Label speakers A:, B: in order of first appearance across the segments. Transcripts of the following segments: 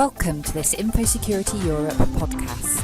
A: Welcome to this Infosecurity Europe podcast.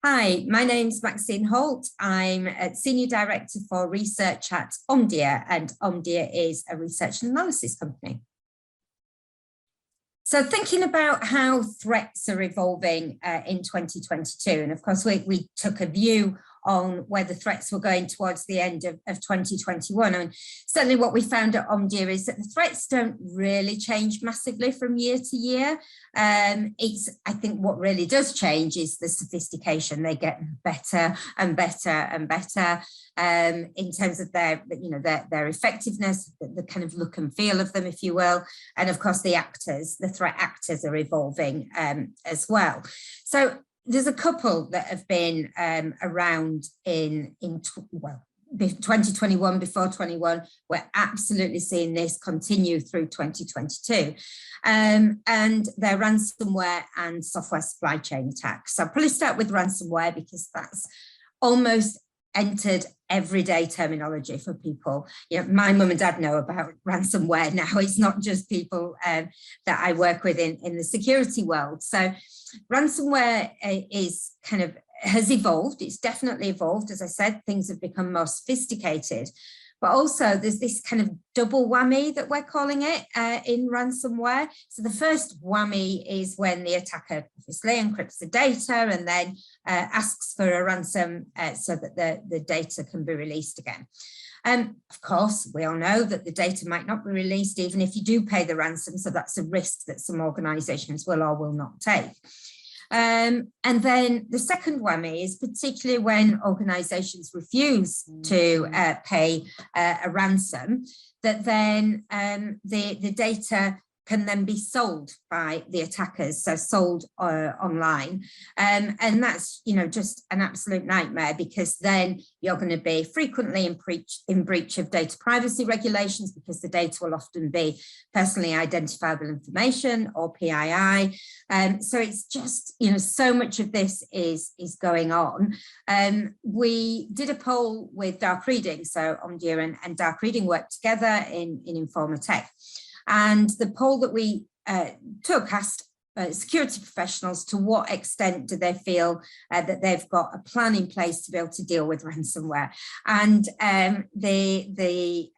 B: Hi, my name's Maxine Holt. I'm a Senior Director for Research at Omdia, and Omdia is a research and analysis company. So thinking about how threats are evolving in 2022, and of course we took a view on where the threats were going towards the end of 2021. And certainly what we found at Omdia is that the threats don't really change massively from year to year. I think what really does change is the sophistication. They get better and better and better in terms of their effectiveness, the kind of look and feel of them, if you will. And of course, the threat actors are evolving as well. So there's a couple that have been around in 2021, before 21. We're absolutely seeing this continue through 2022. And they're ransomware and software supply chain attacks. So I'll probably start with ransomware because that's almost entered everyday terminology for people. You know, my mum and dad know about ransomware now. It's not just people that I work with in the security world. So ransomware has evolved. It's definitely evolved. As I said, things have become more sophisticated. But also there's this kind of double whammy that we're calling it in ransomware. So the first whammy is when the attacker obviously encrypts the data and then asks for a ransom so that the data can be released again. Of course, we all know that the data might not be released even if you do pay the ransom. So that's a risk that some organizations will or will not take. And then the second whammy is particularly when organizations refuse to pay a ransom, that then the data can then be sold by the attackers, so sold online. And that's, just an absolute nightmare, because then you're going to be frequently in breach of data privacy regulations, because the data will often be personally identifiable information or PII. So it's just, so much of this is going on. We did a poll with Dark Reading, so Omdia and Dark Reading worked together in Informa Tech. And the poll that we took asked security professionals to what extent do they feel that they've got a plan in place to be able to deal with ransomware. And the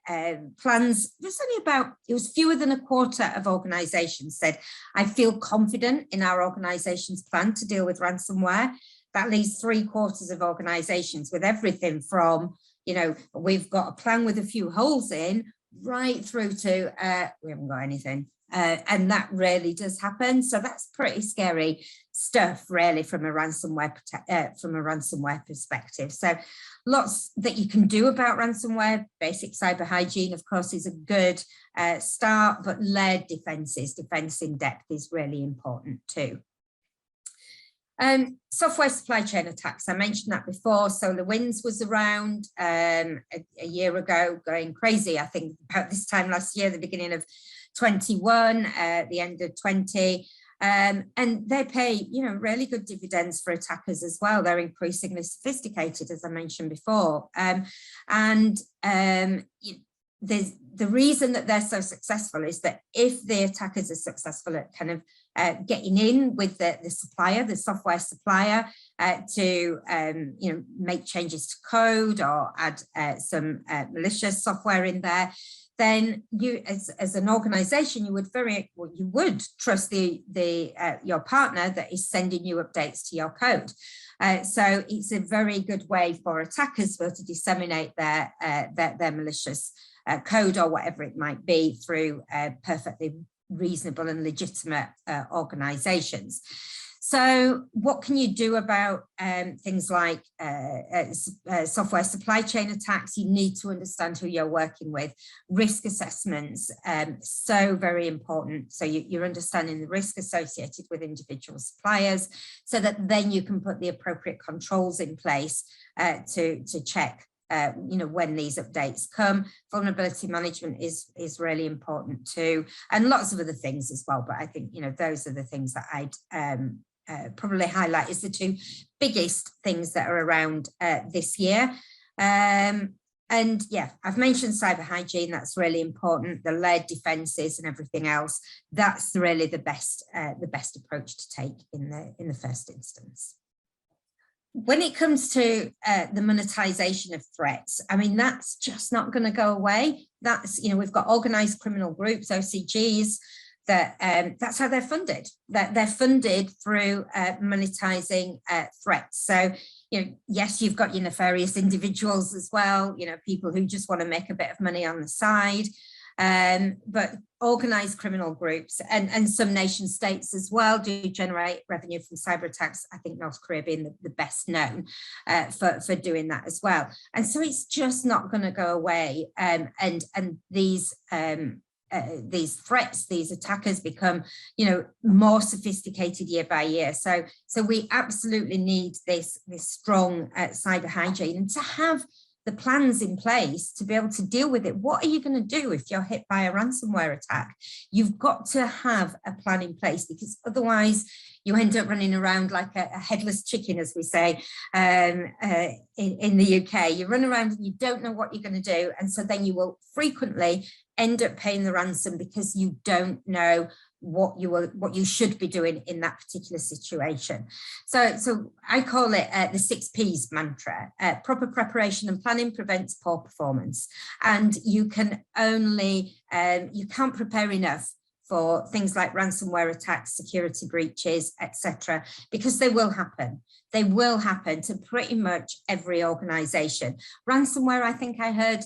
B: plans, it was fewer than a quarter of organisations said, I feel confident in our organisation's plan to deal with ransomware. That leaves 3/4 of organisations with everything from, we've got a plan with a few holes in, right through to we haven't got anything, and that really does happen. So that's pretty scary stuff, really, from a ransomware perspective. So lots that you can do about ransomware. Basic cyber hygiene, of course, is a good start, but layered defense in depth is really important too. Software supply chain attacks, I mentioned that before. SolarWinds was around a year ago, going crazy, I think about this time last year, the beginning of 21, the end of 20. And they pay, really good dividends for attackers as well. They're increasingly sophisticated, as I mentioned before. The reason that they're so successful is that if the attackers are successful at kind of getting in with the supplier, the software supplier, to make changes to code or add some malicious software in there, then you, as an organization, you would trust your partner that is sending you updates to your code. So it's a very good way for attackers to disseminate their malicious code or whatever it might be through perfectly reasonable and legitimate organizations. So what can you do about things like software supply chain attacks? You need to understand who you're working with. Risk assessments, so very important. So you're understanding the risk associated with individual suppliers, so that then you can put the appropriate controls in place to check when these updates come. Vulnerability management is really important too, and lots of other things as well. But I think, those are the things that I'd probably highlight as the two biggest things that are around this year. And yeah, I've mentioned cyber hygiene. That's really important. The layered defences and everything else. That's really the best approach to take in the first instance. When it comes to the monetisation of threats, I mean, that's just not going to go away. That's, we've got organised criminal groups, OCGs, that's how they're funded. That they're funded through monetising threats. So, yes, you've got your nefarious individuals as well, people who just want to make a bit of money on the side. But organised criminal groups and some nation states as well do generate revenue from cyber attacks. I think North Korea being the best known for doing that as well. And so it's just not going to go away. And these threats, these attackers become, more sophisticated year by year. So we absolutely need this strong cyber hygiene, and to have the plans in place to be able to deal with it. What are you going to do if you're hit by a ransomware attack? You've got to have a plan in place, because otherwise you end up running around like a headless chicken, as we say in the UK. You run around and you don't know what you're going to do. And so then you will frequently end up paying the ransom because you don't know what you should be doing in that particular situation. So I call it the 6 Ps mantra. Proper preparation and planning prevents poor performance. And you can you can't prepare enough for things like ransomware attacks, security breaches, etc., because they will happen. They will happen to pretty much every organisation. Ransomware, I think I heard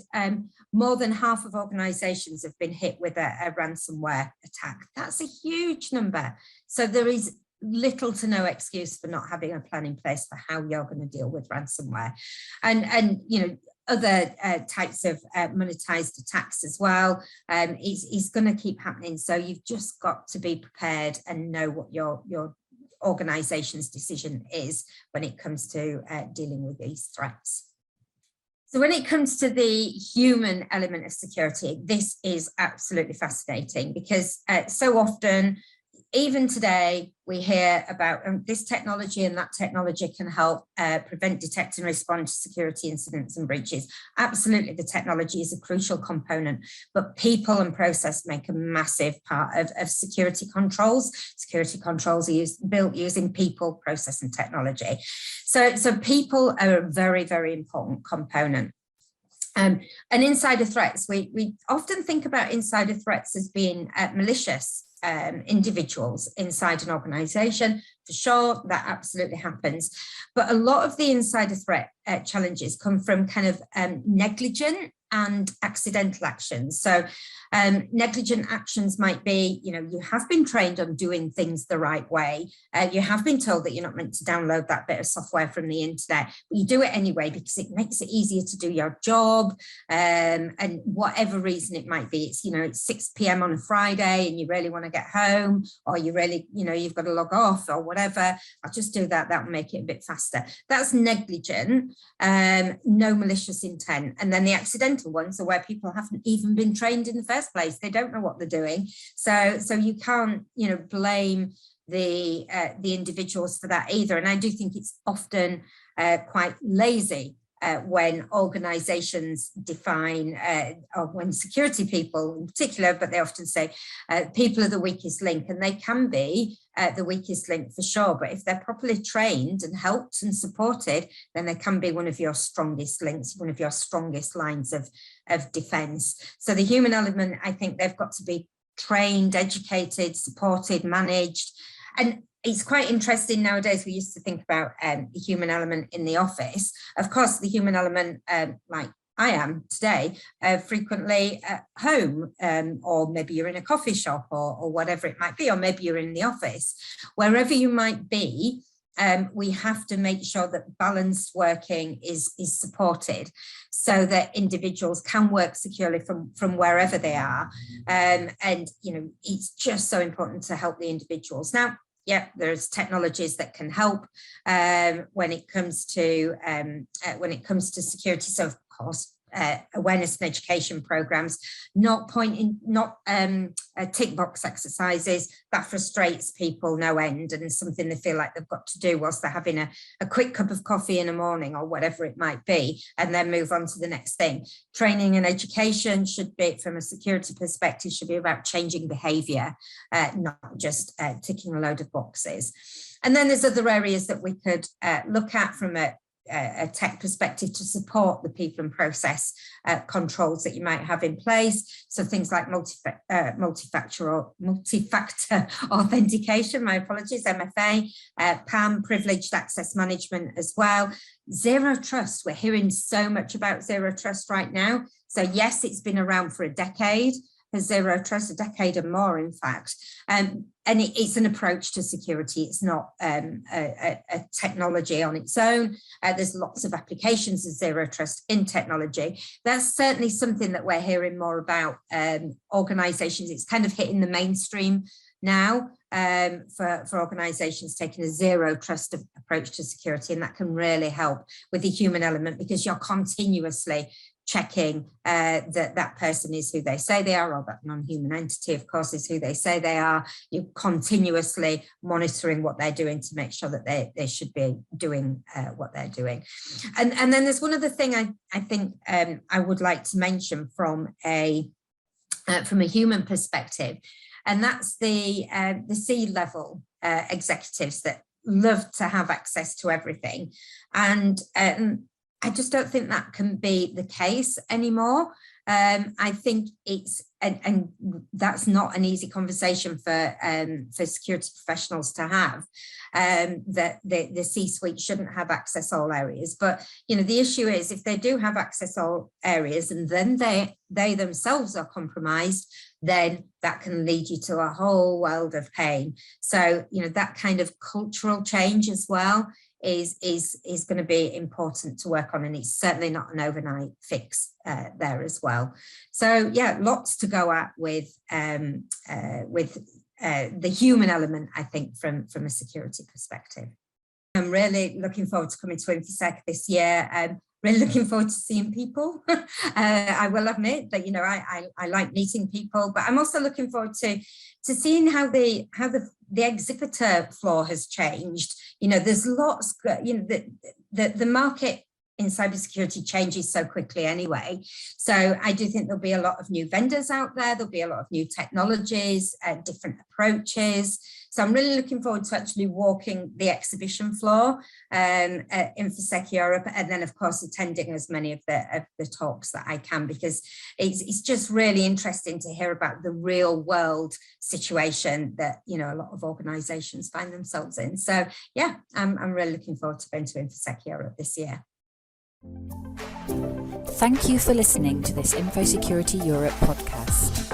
B: more than half of organisations have been hit with a ransomware attack. That's a huge number. So there is little to no excuse for not having a plan in place for how you're going to deal with ransomware. And other types of monetized attacks as well is going to keep happening. So you've just got to be prepared and know what your organization's decision is when it comes to dealing with these threats. So when it comes to the human element of security, this is absolutely fascinating, because so often, even today, we hear about this technology and that technology can help prevent, detect and respond to security incidents and breaches. Absolutely, the technology is a crucial component, but people and process make a massive part of security controls. Security controls are built using people, process and technology. So people are a very, very important component. And insider threats, we often think about insider threats as being malicious individuals inside an organization. For sure, that absolutely happens. But a lot of the insider threat challenges come from kind of negligent and accidental actions. So negligent actions might be, you have been trained on doing things the right way. You have been told that you're not meant to download that bit of software from the internet, but you do it anyway because it makes it easier to do your job. And whatever reason it might be, it's 6 p.m. on a Friday and you really want to get home, or you really, you've got to log off or whatever. I'll just do that. That'll make it a bit faster. That's negligent, no malicious intent. And then the accidental ones are where people haven't even been trained in the first place. They don't know what they're doing. So you can't, blame the individuals for that either. And I do think it's often quite lazy when organizations define, or when security people in particular, but they often say people are the weakest link, and they can be the weakest link for sure. But if they're properly trained and helped and supported, then they can be one of your strongest links, one of your strongest lines of defense. So the human element, I think they've got to be trained, educated, supported, managed. And it's quite interesting nowadays. We used to think about the human element in the office. Of course, the human element, like I am today, frequently at home, or maybe you're in a coffee shop or whatever it might be, or maybe you're in the office. Wherever you might be, we have to make sure that balanced working is supported, so that individuals can work securely from wherever they are. And it's just so important to help the individuals. Now, yeah, there's technologies that can help when it comes to security. So of course, awareness and education programs, not tick box exercises that frustrates people no end and something they feel like they've got to do whilst they're having a quick cup of coffee in the morning or whatever it might be, and then move on to the next thing. Training and education should be, from a security perspective, should be about changing behaviour, not just ticking a load of boxes. And then there's other areas that we could look at from a tech perspective to support the people and process controls that you might have in place. So things like multi-factor authentication, my apologies, MFA, PAM, privileged access management as well. Zero trust, we're hearing so much about zero trust right now. So yes, it's been around for a decade, zero trust, a decade or more, in fact. And it's an approach to security. It's not a technology on its own. There's lots of applications of zero trust in technology. That's certainly something that we're hearing more about organizations. It's kind of hitting the mainstream now for organizations taking a zero trust approach to security. And that can really help with the human element, because you're continuously checking that person is who they say they are, or that non-human entity, of course, is who they say they are. You're continuously monitoring what they're doing to make sure that they should be doing what they're doing. And then there's one other thing I think I would like to mention from a human perspective, and that's the C-level executives that love to have access to everything. And I just don't think that can be the case anymore. I think it's, and that's not an easy conversation for security professionals to have, that the C-suite shouldn't have access all areas. But, you know, the issue is if they do have access all areas and then they themselves are compromised, then that can lead you to a whole world of pain. So, you know, that kind of cultural change as well is going to be important to work on, and it's certainly not an overnight fix there as well. So yeah, lots to go at with the human element, I think, from a security perspective. I'm really looking forward to coming to Infosec this year. Really looking forward to seeing people. I will admit that, you know, I like meeting people, but I'm also looking forward to seeing how the exhibitor floor has changed. You know, there's lots, you know, the market in cybersecurity changes so quickly anyway. So I do think there'll be a lot of new vendors out there. There'll be a lot of new technologies, different approaches. So I'm really looking forward to actually walking the exhibition floor at Infosec Europe, and then of course attending as many of the talks that I can, because it's just really interesting to hear about the real world situation that, you know, a lot of organizations find themselves in. So yeah, I'm really looking forward to going to Infosec Europe this year.
A: Thank you for listening to this Infosecurity Europe podcast.